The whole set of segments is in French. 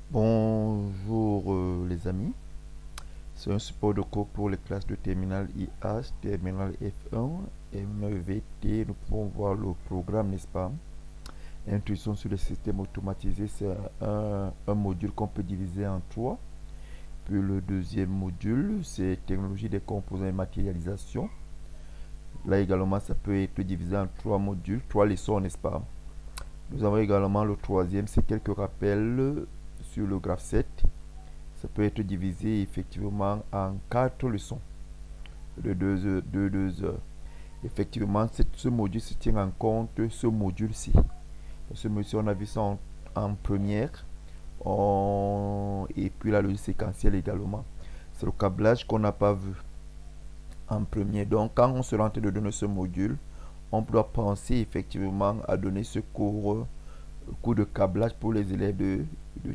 Bonjour les amis, c'est un support de cours pour les classes de terminale IH, terminale F1, MEVT. Nous pouvons voir le programme, n'est-ce pas? Intuition sur les systèmes automatisés, c'est un module qu'on peut diviser en trois. Puis le deuxième module, c'est technologie des composants et matérialisation. Là également, ça peut être divisé en trois modules, trois leçons, n'est-ce pas? Nous avons également le troisième, c'est quelques rappels sur le graphe 7. Ça peut être divisé effectivement en quatre leçons de 2 heures. Effectivement, ce module se tient en compte ce module-ci. Ce module-ci, on a vu ça en première. Et puis la logique séquentielle également. C'est le câblage qu'on n'a pas vu en premier. Donc, quand on sera en train de donner ce module, on doit penser effectivement à donner ce cours de câblage pour les élèves de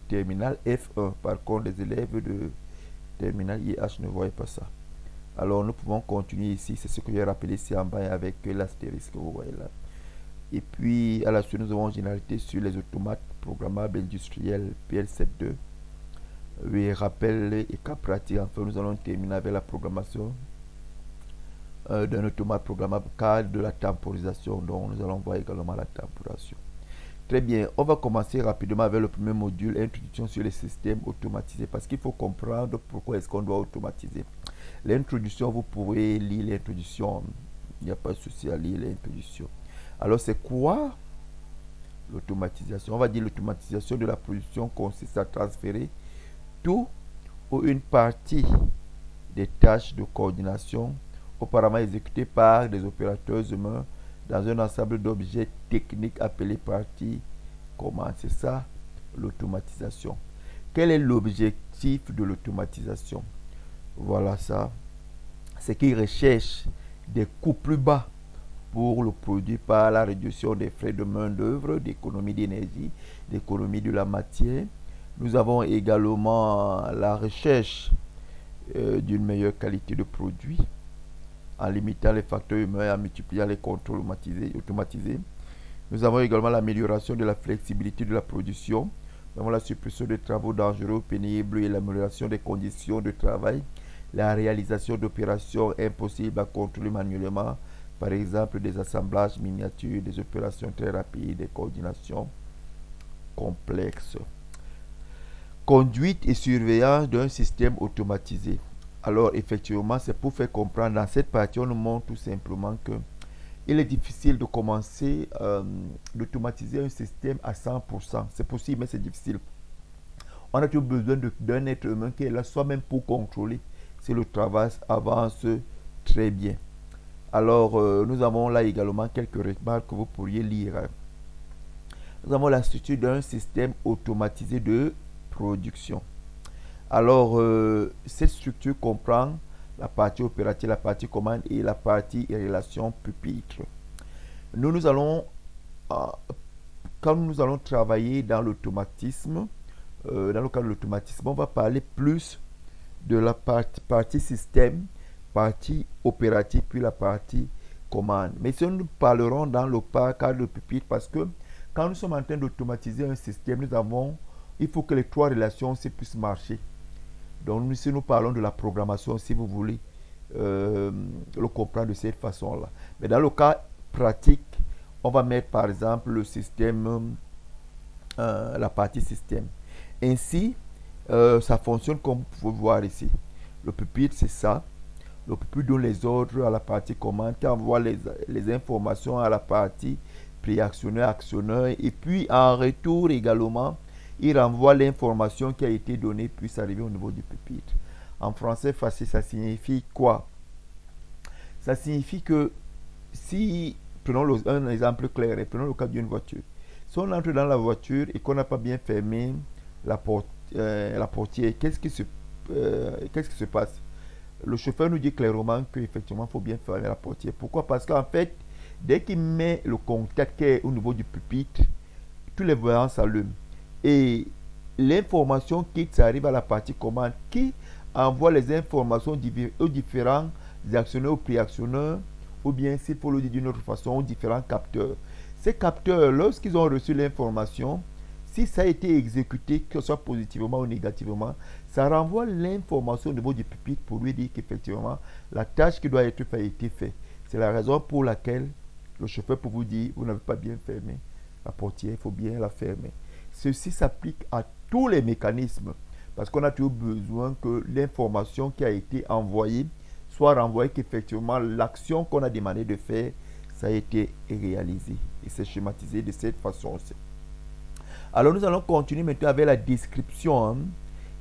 terminale F1. Par contre, les élèves de terminale IH ne voient pas ça. Alors, nous pouvons continuer ici. C'est ce que j'ai rappelé ici en bas avec l'astérisque que vous voyez là. Et puis, à la suite, nous avons une généralité sur les automates programmables industriels PL72. Oui, rappel et cas pratique. Enfin, nous allons terminer avec la programmation d'un automate programmable car de la temporisation. Donc, nous allons voir également la temporisation. Très bien, on va commencer rapidement avec le premier module, introduction sur les systèmes automatisés, parce qu'il faut comprendre pourquoi est-ce qu'on doit automatiser. L'introduction, vous pouvez lire l'introduction, il n'y a pas de souci à lire l'introduction. Alors, c'est quoi l'automatisation? On va dire l'automatisation de la production consiste à transférer tout ou une partie des tâches de coordination auparavant exécutées par des opérateurs humains dans un ensemble d'objets techniques appelés parties commandes. C'est ça l'automatisation. Quel est l'objectif de l'automatisation? Voilà ça. C'est qu'il recherche des coûts plus bas pour le produit par la réduction des frais de main-d'œuvre, d'économie d'énergie, d'économie de la matière. Nous avons également la recherche d'une meilleure qualité de produit en limitant les facteurs humains et en multipliant les contrôles automatisés. Nous avons également l'amélioration de la flexibilité de la production. Nous avons la suppression des travaux dangereux, pénibles et l'amélioration des conditions de travail. La réalisation d'opérations impossibles à contrôler manuellement, par exemple des assemblages miniatures, des opérations très rapides, des coordinations complexes. Conduite et surveillance d'un système automatisé. Alors effectivement, c'est pour faire comprendre, dans cette partie, on nous montre tout simplement que il est difficile de commencer d'automatiser un système à 100%. C'est possible, mais c'est difficile. On a toujours besoin d'un être humain qui est là soi-même pour contrôler si le travail avance très bien. Alors, nous avons là également quelques remarques que vous pourriez lire. Nous avons la structure d'un système automatisé de production. Alors, cette structure comprend la partie opérative, la partie commande et la partie relation pupitre. Nous allons, quand nous allons travailler dans l'automatisme, dans le cadre de l'automatisme, on va parler plus de la partie système, partie opérative, puis la partie commande. Mais si nous parlerons dans le cadre de pupitre, parce que quand nous sommes en train d'automatiser un système, il faut que les trois relations puissent marcher. Donc, si nous parlons de la programmation, si vous voulez le comprendre de cette façon-là. Mais dans le cas pratique, on va mettre par exemple le système, la partie système. Ainsi, ça fonctionne comme vous pouvez voir ici. Le pupitre, c'est ça. Le pupitre donne les ordres à la partie commande, qui envoie les informations à la partie préactionneur, actionneur. Et puis, en retour également, il renvoie l'information qui a été donnée puisse arriver au niveau du pupitre. En français facile, ça signifie quoi? Ça signifie que si, prenons un exemple clair, et prenons le cas d'une voiture. Si on entre dans la voiture et qu'on n'a pas bien fermé la portière, qu'est-ce qui se passe? Le chauffeur nous dit clairement qu'effectivement, il faut bien fermer la portière. Pourquoi? Parce qu'en fait, dès qu'il met le contact qui est au niveau du pupitre, tous les voyants s'allument. Et l'information quitte, ça arrive à la partie commande qui envoie les informations aux différents actionneurs ou préactionneurs, ou bien, s'il faut le dire d'une autre façon, aux différents capteurs. Ces capteurs, lorsqu'ils ont reçu l'information, si ça a été exécuté, que ce soit positivement ou négativement, ça renvoie l'information au niveau du pupitre pour lui dire qu'effectivement, la tâche qui doit être faite a été faite. C'est la raison pour laquelle le chauffeur peut vous dire, vous n'avez pas bien fermé la portière, il faut bien la fermer. Ceci s'applique à tous les mécanismes, parce qu'on a toujours besoin que l'information qui a été envoyée soit renvoyée, qu'effectivement l'action qu'on a demandé de faire, ça a été réalisé. Et c'est schématisé de cette façon-ci. Alors nous allons continuer maintenant avec la description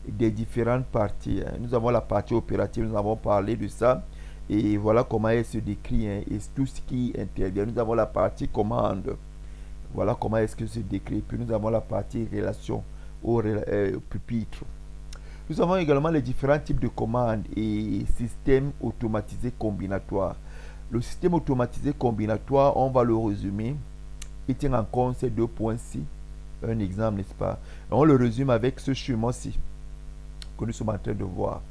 des différentes parties. Nous avons la partie opérative, nous avons parlé de ça. Et voilà comment elle se décrit et tout ce qui intervient. Nous avons la partie commande. Voilà comment est-ce que se décrit. Puis nous avons la partie relation au pupitre. Nous avons également les différents types de commandes et systèmes automatisés combinatoires. Le système automatisé combinatoire, on va le résumer. Il tient en compte ces deux points-ci. Un exemple, n'est-ce pas? On le résume avec ce schéma-ci que nous sommes en train de voir.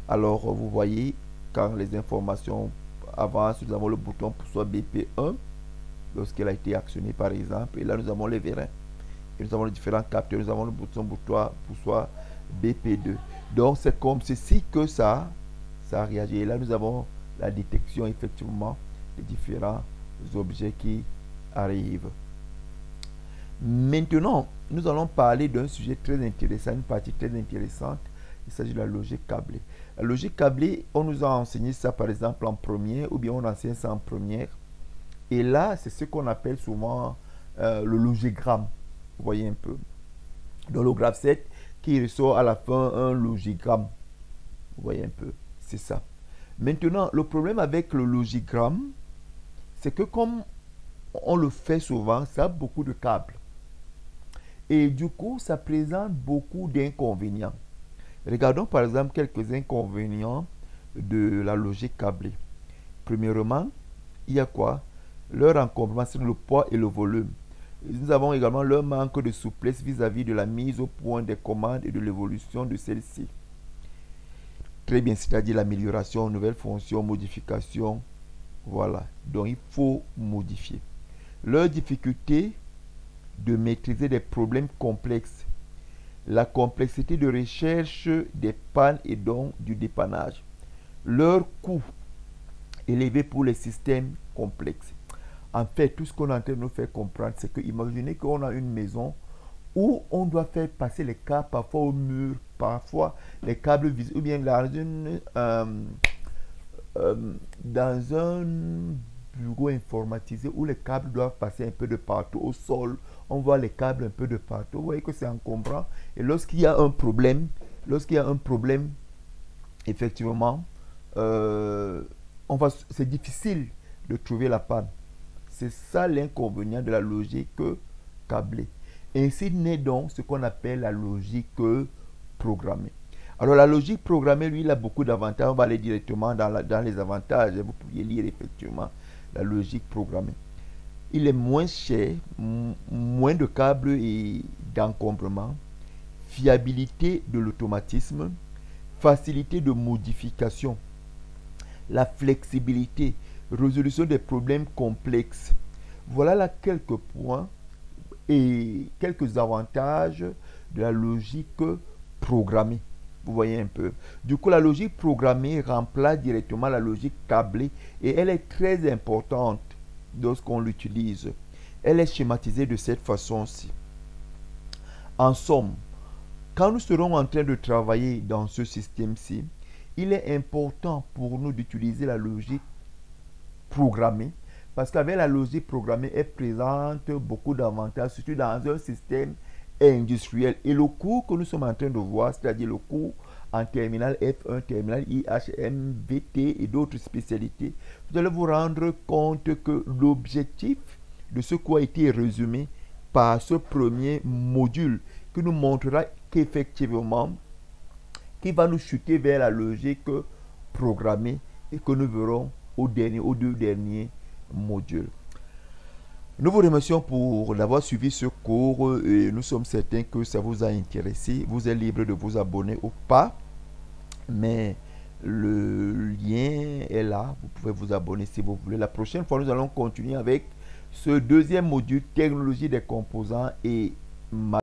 Alors, vous voyez, quand les informations avancent, nous avons le bouton pour soit BP1, lorsqu'elle a été actionnée par exemple. Et là, nous avons les vérins. Et nous avons les différents capteurs. Nous avons le bouton pour soit BP2. Donc, c'est comme ceci que ça réagit. Et là, nous avons la détection, effectivement, des différents objets qui arrivent. Maintenant, nous allons parler d'un sujet très intéressant, une partie très intéressante. Il s'agit de la logique câblée. La logique câblée, on nous a enseigné ça par exemple en première, ou bien on enseigne ça en première. Et là, c'est ce qu'on appelle souvent le logigramme. Vous voyez un peu. Dans le graphe 7, qui ressort à la fin un logigramme. Vous voyez un peu. C'est ça. Maintenant, le problème avec le logigramme, c'est que comme on le fait souvent, ça a beaucoup de câbles. Et du coup, ça présente beaucoup d'inconvénients. Regardons par exemple quelques inconvénients de la logique câblée. Premièrement, il y a quoi? Leur encombrement sur le poids et le volume. Nous avons également leur manque de souplesse vis-à-vis de la mise au point des commandes et de l'évolution de celles-ci. Très bien, c'est-à-dire l'amélioration, nouvelles fonctions, modifications. Voilà, donc il faut modifier. Leur difficulté de maîtriser des problèmes complexes. La complexité de recherche des pannes et donc du dépannage. Leur coût élevé pour les systèmes complexes. En fait, tout ce qu'on est en train de nous faire comprendre, c'est que imaginez qu'on a une maison où on doit faire passer les câbles parfois au mur, parfois les câbles visibles, ou bien dans un bureau informatisé où les câbles doivent passer un peu de partout au sol. On voit les câbles un peu de partout. Vous voyez que c'est encombrant. Et lorsqu'il y a un problème, effectivement, c'est difficile de trouver la panne. C'est ça l'inconvénient de la logique câblée. Ainsi naît donc ce qu'on appelle la logique programmée. Alors la logique programmée, lui, il a beaucoup d'avantages. On va aller directement dans les avantages. Vous pourriez lire effectivement la logique programmée. Il est moins cher, moins de câbles et d'encombrement, fiabilité de l'automatisme, facilité de modification, la flexibilité, résolution des problèmes complexes. Voilà là quelques points et quelques avantages de la logique programmée. Vous voyez un peu. Du coup, la logique programmée remplace directement la logique câblée et elle est très importante lorsqu'on l'utilise. Elle est schématisée de cette façon-ci. En somme, quand nous serons en train de travailler dans ce système-ci, il est important pour nous d'utiliser la logique programmée parce qu'avec la logique programmée, elle présente beaucoup d'avantages, surtout dans un système industriel. Et le cours que nous sommes en train de voir, c'est-à-dire le cours en terminale F1, terminale IHM, VT et d'autres spécialités, vous allez vous rendre compte que l'objectif de ce cours a été résumé par ce premier module qui nous montrera qu'effectivement, qui va nous chuter vers la logique programmée et que nous verrons aux deux derniers modules. Nous vous remercions pour d'avoir suivi ce cours et nous sommes certains que ça vous a intéressé. Vous êtes libre de vous abonner ou pas, mais le lien est là. Vous pouvez vous abonner si vous voulez. La prochaine fois, nous allons continuer avec ce deuxième module, technologie des composants et